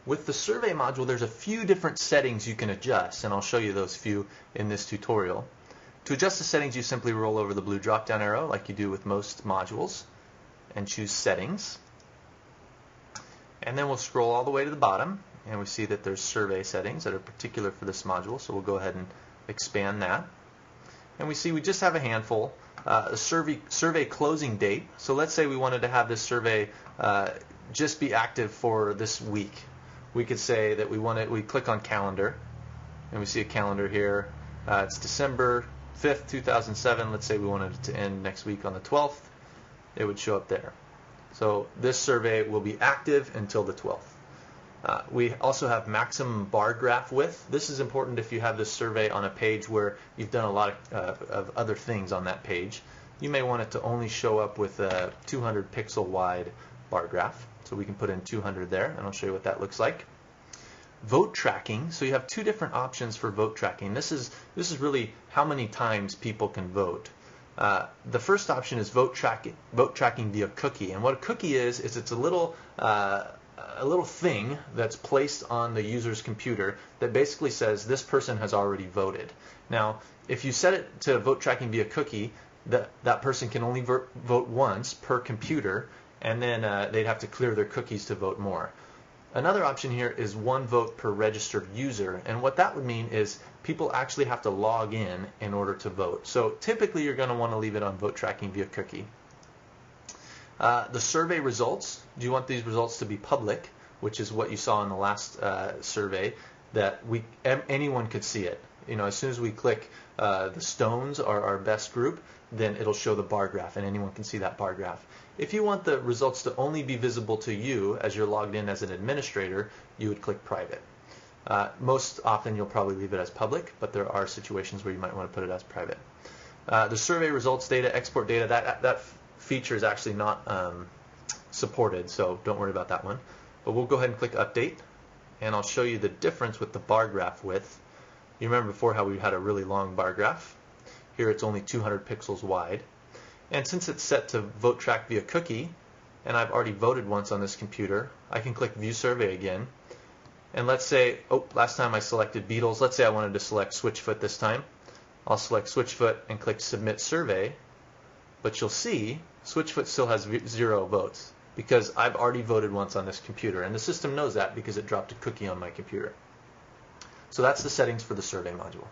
With the survey module, there's a few different settings you can adjust, and I'll show you those few in this tutorial. To adjust the settings, you simply roll over the blue drop-down arrow like you do with most modules and choose Settings. And then we'll scroll all the way to the bottom, and we see that there's survey settings that are particular for this module, so we'll go ahead and expand that. And we see we just have a handful. A survey closing date. So let's say we wanted to have this survey just be active for this week. We could say that we click on calendar, and we see a calendar here. It's December 5th, 2007. Let's say we wanted it to end next week on the 12th. It would show up there. So this survey will be active until the 12th. We also have maximum bar graph width. This is important if you have this survey on a page where you've done a lot of other things on that page. You may want it to only show up with a 200 pixel wide bar graph. So we can put in 200 there, and I'll show you what that looks like. Vote tracking. So you have two different options for vote tracking. This is really how many times people can vote. The first option is vote tracking via cookie, and what a cookie is it's a little thing that's placed on the user's computer that basically says this person has already voted. Now, if you set it to vote tracking via cookie, that person can only vote once per computer, and then they'd have to clear their cookies to vote more. Another option here is one vote per registered user, and what that would mean is people actually have to log in order to vote. So typically you're going to want to leave it on vote tracking via cookie. The survey results, do you want these results to be public, which is what you saw in the last survey, that anyone could see it. You know, as soon as we click the stones are our best group, then it'll show the bar graph, and anyone can see that bar graph. If you want the results to only be visible to you as you're logged in as an administrator, you would click private. Most often you'll probably leave it as public, but there are situations where you might want to put it as private. The survey results data, export data, that feature is actually not supported, so don't worry about that one. But we'll go ahead and click update, and I'll show you the difference with the bar graph width. You remember before how we had a really long bar graph? Here it's only 200 pixels wide. And since it's set to vote track via cookie, and I've already voted once on this computer, I can click view survey again. And let's say, last time I selected Beatles, let's say I wanted to select Switchfoot this time. I'll select Switchfoot and click submit survey, but you'll see Switchfoot still has 0 votes because I've already voted once on this computer, and the system knows that because it dropped a cookie on my computer. So that's the settings for the survey module.